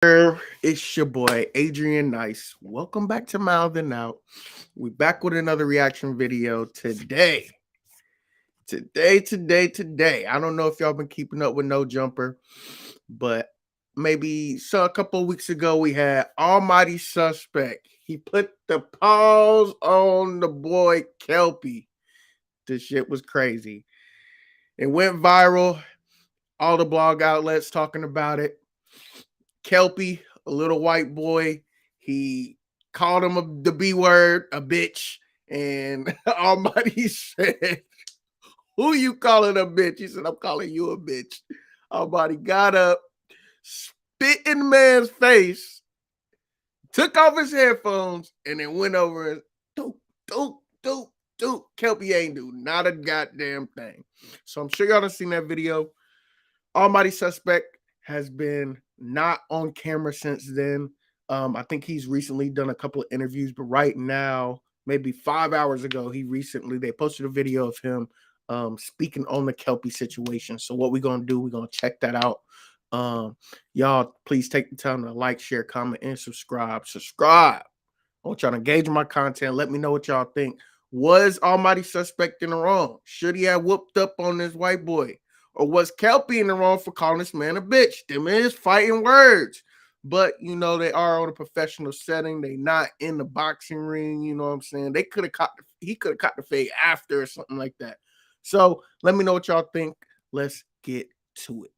It's your boy Adrian Nice. Welcome back to Mouthing Out. We back with another reaction video today. Today. I don't know if y'all been keeping up with No Jumper, but a couple of weeks ago we had Almighty Suspect. He put the pause on the boy Kelpy. This shit was crazy. It went viral. All the blog outlets talking about it. Kelpy, a little white boy, he called him the B word, a bitch, and Almighty said, "Who you calling a bitch?" He said, "I'm calling you a bitch." Almighty got up, spit in the man's face, took off his headphones, and then went over and doop, doop, doop, doop. Kelpy ain't do not a goddamn thing. So I'm sure y'all done seen that video. Almighty Suspect has been not on camera since then. I think he's recently done a couple of interviews, but right now, maybe 5 hours ago, they posted a video of him speaking on the Kelpy situation. So what we're gonna do, we're gonna check that out. Y'all, please take the time to like, share, comment, and subscribe. I want y'all to engage in my content. Let me know what y'all think. Was Almighty Suspect in the wrong? Should he have whooped up on this white boy? Or was Kelpy in the wrong for calling this man a bitch? Them is fighting words. But, they are on a professional setting. They not in the boxing ring, you know what I'm saying? He could have caught the fade after or something like that. So, let me know what y'all think. Let's get to it.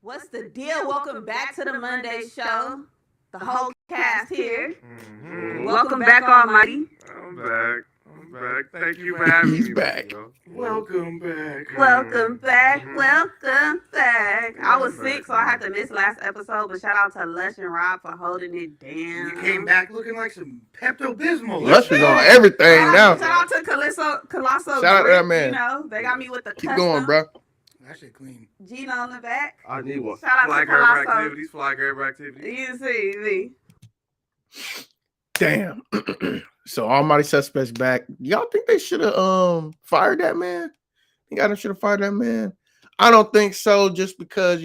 What's the deal? Welcome back to the Monday show. The whole cast here. Welcome back, Almighty. I'm back. Thank you for having me. He's back. Welcome back. Welcome back. I was sick, so I had to miss last episode, but shout out to Lush and Rob for holding it down. You came back looking like some Pepto-Bismol. Lush is on everything now. Shout out to Colosso. Shout out to that man. They got me with the Keep going, bro. That shit clean. Gina on the back. I need one. Shout out to Colosso. Flag herb activities. You see me. Damn. So Almighty Suspect's back. Y'all think they should have fired that man? You got should have fired that man? I don't think so, just because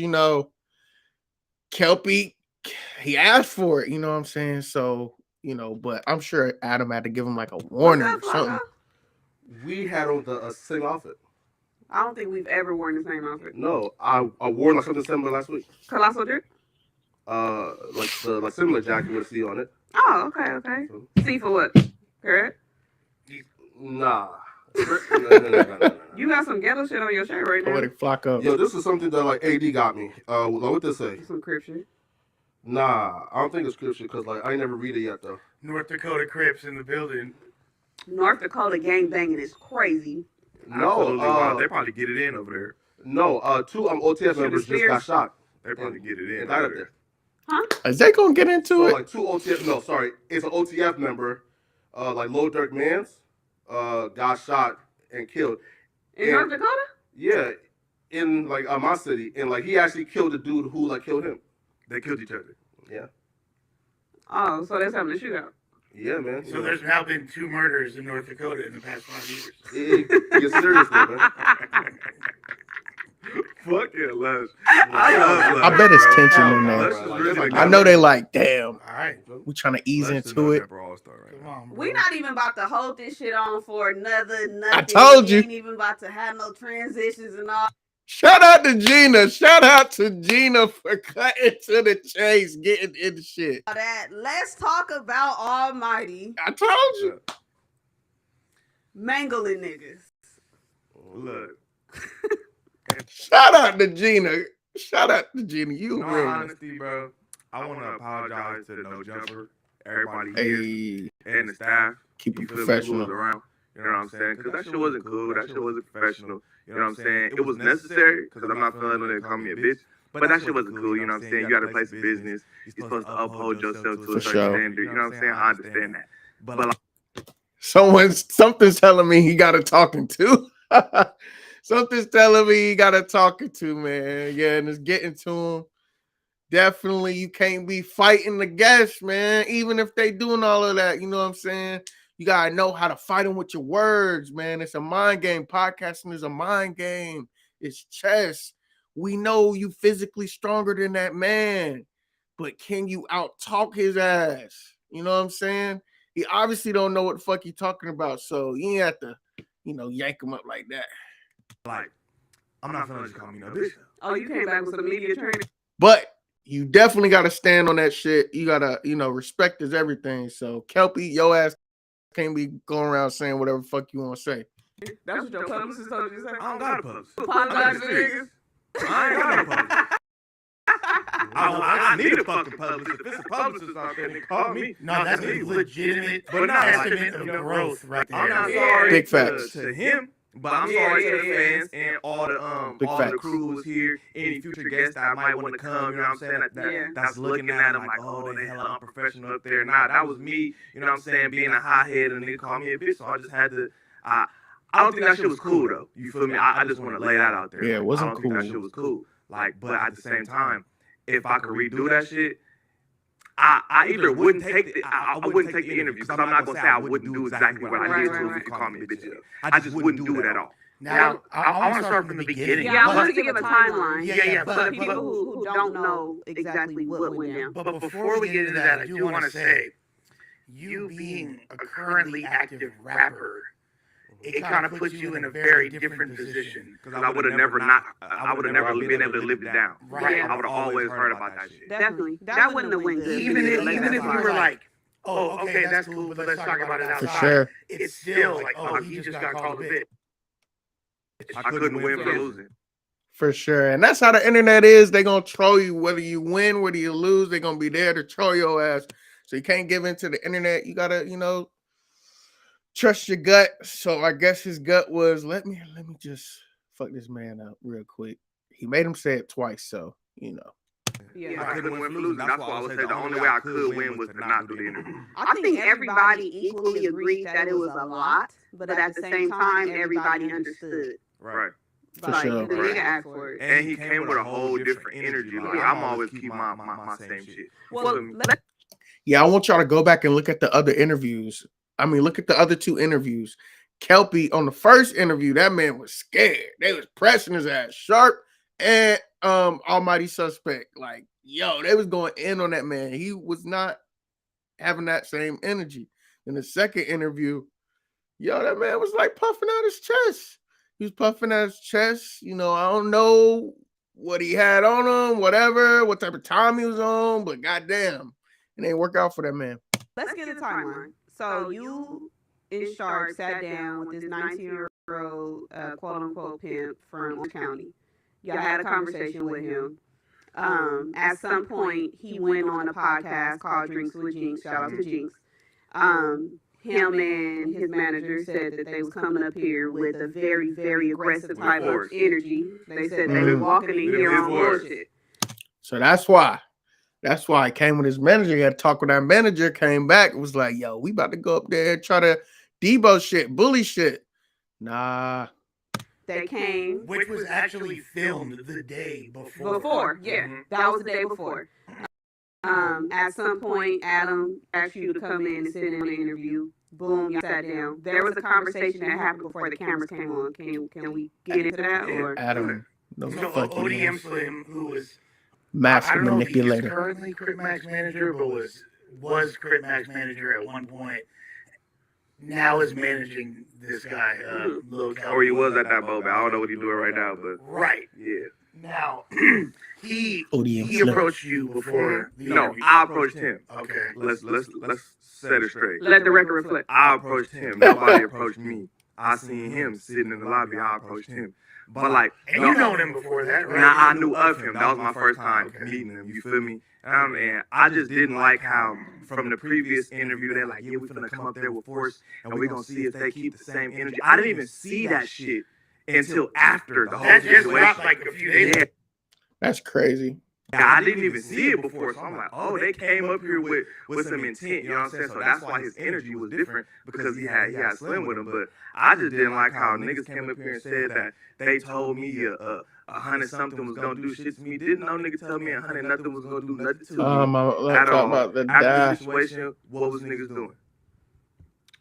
Kelpy, he asked for it, you know what I'm saying? So, but I'm sure Adam had to give him like a warning or something. We had on the same outfit. I don't think we've ever worn the same outfit. No, I wore like something similar last week. Colossal Dirt? Like the similar jacket with a C on it. Oh, okay. So, C for what? Correct? nah. No. You got some ghetto shit on your shirt right now. Let it flock up. Yo, this is something that like AD got me. What this say? Some crip shit. Nah, I don't think it's scripture because like I ain't never read it yet though. North Dakota Crips in the building. North Dakota gang banging is crazy. No, they probably get it in over there. No, two OTF members just got shot. They probably get it in. And died up there. Huh? Is they gonna get into So it? like two OTF. No, sorry, it's an OTF member. Like Lil Durk Mans, got shot and killed. In North Dakota? Yeah, in like my city, and like he actually killed the dude who like killed him. They killed each other. Yeah. Oh, so that's having a shootout. Yeah, man. So there's now been 2 murders in North Dakota in the past 5 years. It gets serious, though, man. Fuck yeah, Lush. I bet it's tension in there. I know they like, damn, All right, we trying to ease into it. Come on, bro. We not even about to hold this shit on for nothing. I told you. We ain't even about to have no transitions and all. Shout out to Gina. Shout out to Gina for cutting to the chase, getting into shit. That. Let's talk about Almighty I told you. mangling niggas. Look. Shout out to Gina. You In all real. honesty, bro, I want to apologize to the No Jumper, everybody here, Hey, and the staff. keep it You feel me, who was professional. around. You know what I'm saying? Because that shit wasn't cool. That shit wasn't professional. You know what I'm saying? It was necessary because I'm not feeling when they call me a bitch. But that shit wasn't cool. You know what I'm saying? You got a place of business. You're supposed to uphold yourself to For a certain sure. standard. You know what I'm saying? I understand that. But like, Something's telling me he got a talking to. Something's telling me he got a talking to, man. Yeah, and it's getting to him. Definitely, you can't be fighting the guests, man. Even if they doing all of that, you know what I'm saying? You gotta know how to fight them with your words, man. It's a mind game. Podcasting is a mind game. It's chess. We know you physically stronger than that man, but can you out talk his ass? You know what I'm saying? He obviously don't know what the fuck he talking about, so you ain't have to, yank him up like that. Like, I'm not gonna just call me no bitch. Oh, you came back with some media training. But you definitely got to stand on that shit. You got to, respect is everything. So, Kelpy, your ass can't be going around saying whatever the fuck you want to say. That's what your publicist told you to say. I don't got a publicist. Apologize to niggas. I ain't got no publicist. I need a fucking publicist. If it's a publicist out there, they call me. No, that's a legitimate estimate of growth right there. I'm not sorry Big facts. to him, but I'm sorry to the fans and all the crews here, any future guests that might want to come, you know what I'm saying, that's looking at them like, oh, they hella unprofessional up there. Nah, that was me, you know what I'm saying, being a hothead and nigga called me a bitch, so I just had to, I don't think that shit was cool though, you feel me? I just want to lay that out there. Yeah, it wasn't cool. I don't think that shit was cool. Like, but at the same time, if I could redo that shit, I either wouldn't take I wouldn't take the interview, because I'm not gonna say I wouldn't do exactly what I did to him if you call me a bitch. I just wouldn't do it at all. Now, I want to start from the beginning. Yeah, I want to give a timeline. Yeah, but people who don't know exactly what went down. But before we get into that, I do want to say, you being a currently active rapper, it kind of puts you in a very different position. Because I would have never been able to live it down. Right. I would have always heard about that shit. Definitely. That wouldn't have went good. Even if you were like, oh, okay, that's cool, but let's talk about it outside. For sure. It's still like, oh, he just got called a bitch. I couldn't win for losing. For sure. And that's how the internet is. They're going to troll you. Whether you win, whether you lose, they're going to be there to troll your ass. So you can't give in to the internet. You got to, trust your gut. So I guess his gut was, let me just fuck this man up real quick. He made him say it twice. So, Yeah. I couldn't win for losing. That's why I would say the only way I could win was to not do the interview. I think everybody equally agreed that it was a lot, but at the same time, everybody understood. Right. For Like, sure. the nigga asked for it. And he came with a whole different energy. Like, I'm always keep my same shit. Well, Yeah, I want y'all to go back and look at the other interviews. Look at the other two interviews. Kelpy, on the first interview, that man was scared. They was pressing his ass sharp, and Almighty Suspect. Like, yo, they was going in on that man. He was not having that same energy. In the second interview, yo, that man was like puffing out his chest. He was puffing out his chest. I don't know what he had on him, what type of time he was on, but goddamn, it ain't work out for that man. let's get a timeline. So you and Shark sat down with this 19-year-old quote-unquote pimp from Orange County. Y'all had a conversation with him. At some point, he went on a podcast called Drinks with Jinx. Shout out to Jinx. Him and his manager said that they was coming up here with a very, very aggressive type of energy. They said they were walking in here on bullshit. So that's why he came with his manager. He had to talk with our manager, came back, it was like, yo, we about to go up there and try to Debo shit, bully shit. Nah. They came. Which was actually filmed the day before. That was the day before. At some point, Adam asked you to come in and sit in on the interview. Boom, you sat down. There was a conversation that happened before the cameras came on. Can we get into that? Or Adam, no So fucking ODM Slim, who was master I don't know if he's manipulator. currently Crit Max manager, but was Crit Max manager at one point. Now is managing this guy, Lil Kelpy. Or he was at that moment. I don't know what he's doing right now, but Right. yeah. Now, he ODM he Slim. approached you before the No, interview. I approached him. Okay. Let's set it straight. let the record reflect. I approached him. Nobody approached me. I seen him sitting in the lobby. I approached him. But like, And you known him before that, right? now I knew of him. That was my first time meeting him. You feel me? And I just didn't like how from the previous interview they're like, yeah, we finna come up there with force and we're gonna see if they keep the same energy. I didn't even see that shit until after the whole That just dropped situation. like a few days ago. That's crazy. I didn't even see it before, so I'm like, oh, they came up here with some intent, you know what I'm saying? So that's why his energy was different, because he had Slim with him. But I just didn't like how niggas came up here and said that they told me a hundred something was gonna do shit to me. Didn't no nigga tell me a hundred nothing was gonna do nothing to me Let's at talk all. about the After die. the situation, what was niggas doing?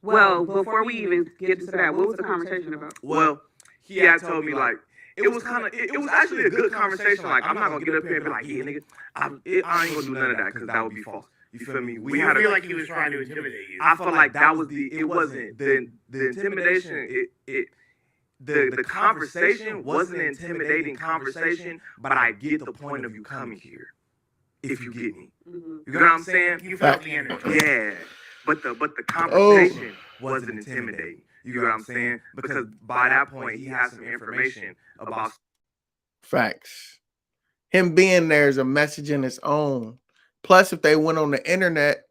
Well, before we even get to that, what was the conversation about? Well, he had told me like it was kind of it was actually a good conversation. Like I'm not gonna get up here and be like, yeah, nigga, I ain't gonna do none of that because that would be false. You feel me? We had feel like he was trying to intimidate you. I feel like that was it wasn't the intimidation. The conversation wasn't an intimidating conversation, but I get the point of you coming here. If you get me, you know what I'm saying? You felt the energy. Yeah, but the conversation wasn't intimidating. You know what I'm saying? Because by that point, he had some information about facts. Him being there is a message in its own. Plus, if they went on the internet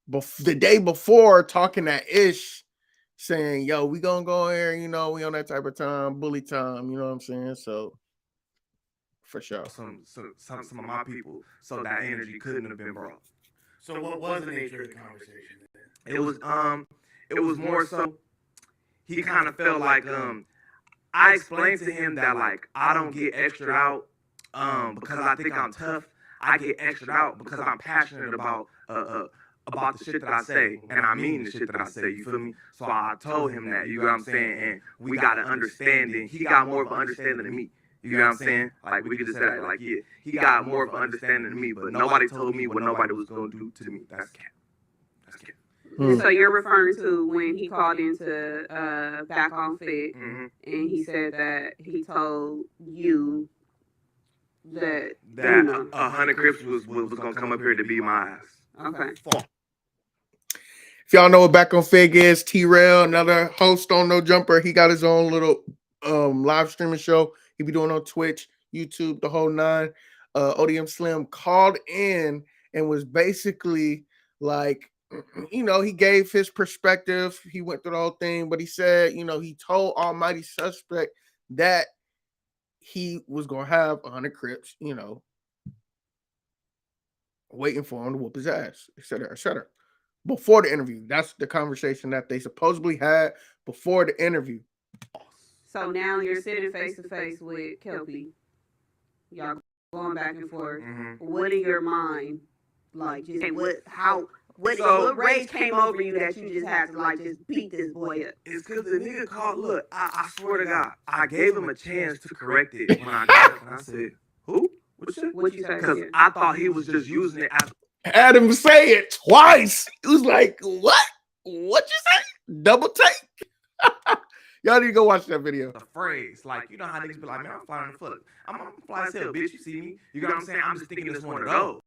the day before talking that ish, saying, yo, we gonna go here, you know, we on that type of time, bully time, you know what I'm saying? So for sure. some of my people, so that energy couldn't have been brought. So what was the nature of the conversation then? It was more so he kind of felt like I explained to him that like I don't get extra out because I think I'm tough. I get extra out because I'm passionate about the shit that I say, and I mean the shit that I say, you feel me? So I told him that, you know what I'm saying? And we got an understanding. He got more of an understanding than me. You know what I'm saying? Like, we could just say that, like, yeah, he got more of an understanding than me, but nobody told me what nobody was going to do to me. That's cap. That's cap. So you're referring to when he called into Back on Fit, and he said that he told you that 100 Crips was going to come up here to beat my ass. Okay. If y'all know what Back on Fig is, T-Rail, another host on No Jumper, he got his own little live streaming show. He be doing on Twitch, YouTube, the whole nine. ODM Slim called in and was basically like, you know, he gave his perspective. He went through the whole thing, but he said, you know, he told Almighty Suspect that he was going to have 100 Crips, you know, waiting for him to whoop his ass, et cetera, et cetera. Before the interview. That's the conversation that they supposedly had before the interview. So now you're sitting face to face with Kelpy. Y'all going back and forth. What in your mind, like, just what rage came over you that you just had to like just beat this boy up? It's because the nigga called. Look, I swear to God, I gave him a chance to correct it when I got it, and I said, "Who? What you say? Because I thought he was just using it as." Had him say it twice. It was like, what? What you say? Double take. Y'all need to go watch that video. The phrase, like, you know how niggas be like, man, I'm flying the fuck. I'm fly as hell, bitch. You see me? You know what I'm saying? I'm just thinking it's one of those.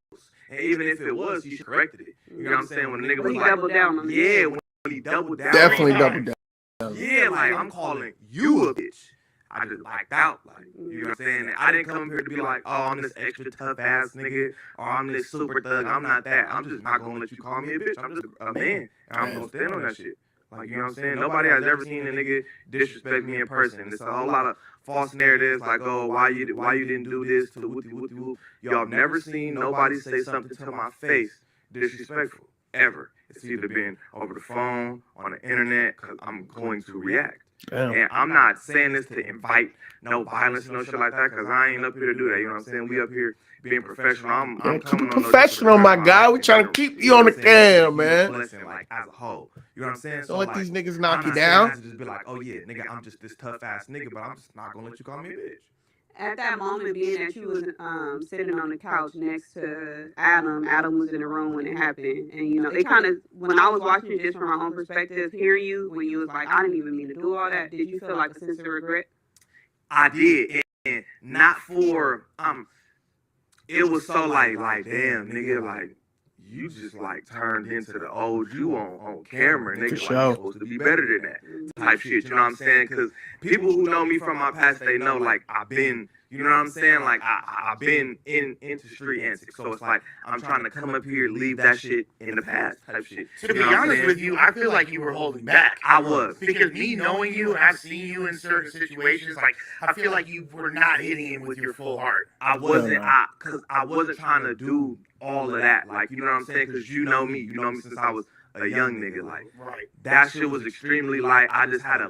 And even if it was, you should corrected it. You know what I'm saying? When the nigga was like, doubled down on it. Yeah, when he doubled down. Definitely doubled down. Yeah, like, I'm calling you a bitch. I just blacked out, like, you know what I'm saying? And I didn't come here to be like, oh, I'm this extra tough ass nigga, or I'm this super thug. I'm not that. I'm just not gonna let you call me a bitch. I'm just a man, and I'm gonna stand on that shit. Like, you know what I'm saying? Nobody has ever seen a nigga disrespect me in person. It's a whole lot of false narratives, like, oh, why you didn't do this to the whoopty whoopty whoop. Y'all never seen nobody say something to my face disrespectful, ever. It's either been over the phone, on the internet, because I'm going to react. Damn. And I'm not saying this to invite no violence and no shit like that, because I ain't up here to do that. You know what I'm saying? We up here being professional. I'm coming on professional, my guy. We trying to keep you on the cam, man. Listen, like, as a whole. You know what I'm saying? Don't let these niggas knock you down. To just be like, oh yeah, nigga, I'm just this tough ass nigga, but I'm just not gonna let you call me a bitch. At that moment, being that you was sitting on the couch next to Adam was in the room when it happened, and you know, it kind of, when I was watching it just from my own perspective, hearing you when you was like, I didn't even mean to do all that. Did you feel like a sense of regret? I did, and not for it was so like damn, nigga, like, you just like turned into the old you on camera, nigga. Like, you're supposed to be better than that type shit. You know what I'm saying? Because people who know me from my past, they know, like, I've been, you know what I'm saying? Like, I've been into street antics. So it's like, I'm trying to come up here, leave that shit in the past type shit. To be honest with you, I feel like you were holding back. I was. Because me knowing you, and I've seen you in certain situations, like, I feel like you were not hitting him with your full heart. I wasn't, because I wasn't trying to do all of that. Like, you know what I'm saying? Because you know me since I was a young nigga. Like, right. That shit was extremely like, I just had a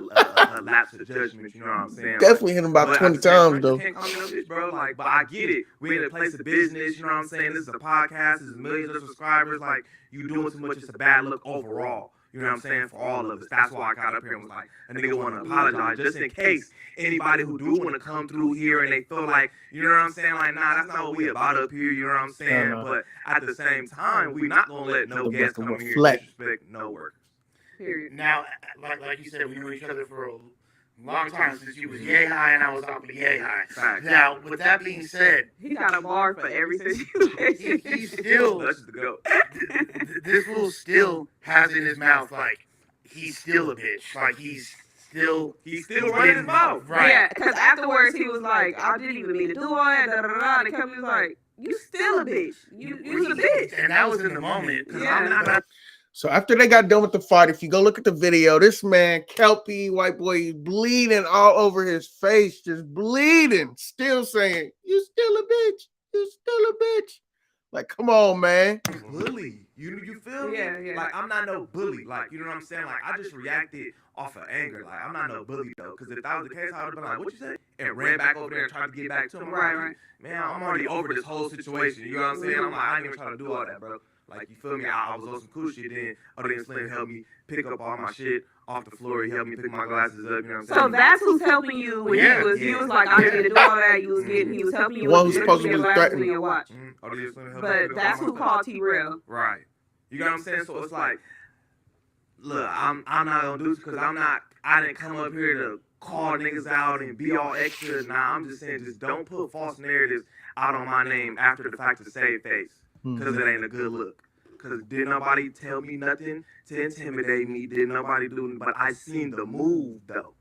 lapse of judgment. You know what I'm saying? Definitely hit him about 20 times though. Can't call me no bitch, bro. Like, but I get it. We in a place of business. You know what I'm saying? This is a podcast. This is millions of subscribers. Like, you doing too much. It's a bad look overall. You know what I'm saying? For all of us. That's why I got up here and was like, a nigga want to apologize just in case anybody who do want to come through here and they feel like, you know what I'm saying? Like, nah, that's not what we about up here. You know what I'm saying? But at the same time, we not gonna let no guest come here and disrespect no workers. Period. Now, like you said, we knew each other for a long time since you was yay high and I was off of yay high. Facts. Now, with that being said, He got a bar for every situation. he still, Let's just go. this fool still has in his mouth like he's still a bitch. Like he's still running his mouth. Right. Yeah, because afterwards he was like, I didn't even mean to do all that. Da, da, da, da. And Kelpy was like, you still a bitch. You's a bitch. And that was in the moment. Yeah. So after they got done with the fight, if you go look at the video, this man, Kelpy, white boy, he's bleeding all over his face, just bleeding, still saying, you still a bitch. You still a bitch. Like, come on, man. Bully. You feel me? Yeah, yeah. Like, I'm not no bully. Like, you know what I'm saying? Like, I just reacted off of anger. Like, I'm not no bully, though. Because if that was the case, I would have been like, what you say? And ran back over there and tried to get back to him. Right. Man, I'm already over this whole situation. You know what I'm saying? I'm like, I ain't even trying to do all that, bro. Like, you feel me? I was on some cool shit then. Then Slim helped me pick up all my shit off the floor. He helped me pick my glasses up. You know what I'm saying? So that's who's helping you when he was like, I didn't do all that. He was helping you. One with who's supposed to your be glasses threatening. and your watch. Then Slim helped me But pick up that's all who my called stuff. T-Rail. Right. You know what I'm saying? So it's like, look, I'm not gonna do this because I didn't come up here to call niggas out and be all extra. Nah, I'm just saying, just don't put false narratives out on my name after the fact to save face. Because it ain't a good look. Because did nobody tell me nothing to intimidate me? Did nobody do? But I seen the move though.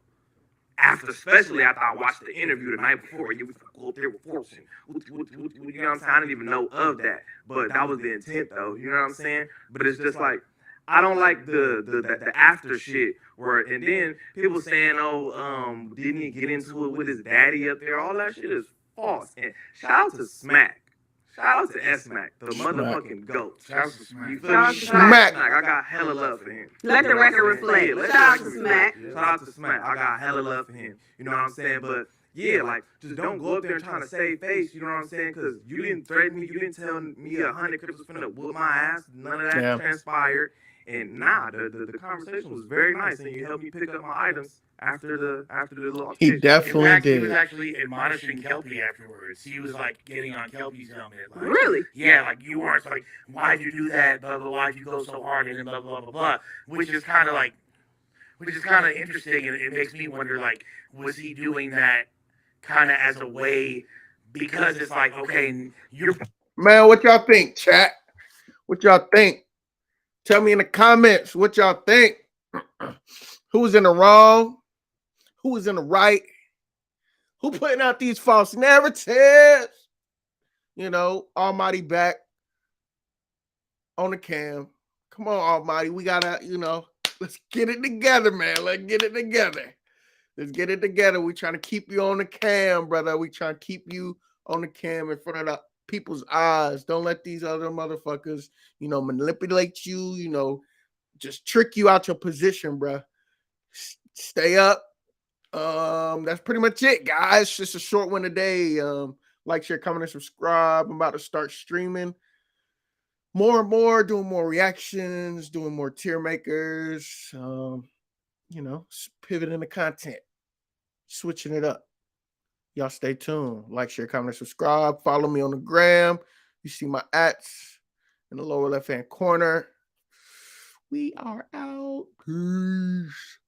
Especially after I watched the interview the night before, you go up there with force and you know what I'm saying? I didn't even know of that, but that was the intent though. You know what I'm saying? But it's just like I don't like the after shit where and then people saying, oh, didn't he get into it with his daddy up there? All that shit is false. And shout out to Smack. Shout out to S-Mac, the motherfucking GOAT. Shout out to Smack. You feel me? Smack. I got hella love for him. Let the record reflect. Yeah, let Shout out the to record Smack. reflect. Shout out to Smack. I got hella love for him. You know what I'm saying? But yeah, like just don't go up there and trying to save face. You know what I'm saying? Because you didn't threaten me. You didn't tell me 100 Crips was finna whoop my ass. None of that transpired. And nah, the conversation was very nice, and you helped me pick up my items after the little. He definitely In fact, did. He was actually admonishing Kelpy afterwards. He was like getting on Kelpy's helmet. Like, Really? Yeah, like you weren't like, why'd you do that? Blah blah. Why'd you go so hard? And blah blah blah blah. Which is kind of interesting, and it makes me wonder, like, was he doing that kind of as a way because it's like, okay, you're Man, what y'all think, chat? What y'all think? Tell me in the comments what y'all think. Who's in the wrong? Who's in the right? Who putting out these false narratives? You know, Almighty back on the cam. Come on, Almighty. We gotta, let's get it together, man. Let's get it together. Let's get it together. We trying to keep you on the cam, brother. We trying to keep you on the cam in front of the people's eyes. Don't let these other motherfuckers, manipulate you, just trick you out your position, bro. Stay up. That's pretty much it, guys. Just a short one today. Like, share, comment, and subscribe. I'm about to start streaming more and more, doing more reactions, doing more tier makers. Pivoting the content, switching it up. Y'all stay tuned. Like, share, comment, and subscribe. Follow me on the gram. You see my ats in the lower left-hand corner. We are out. Peace.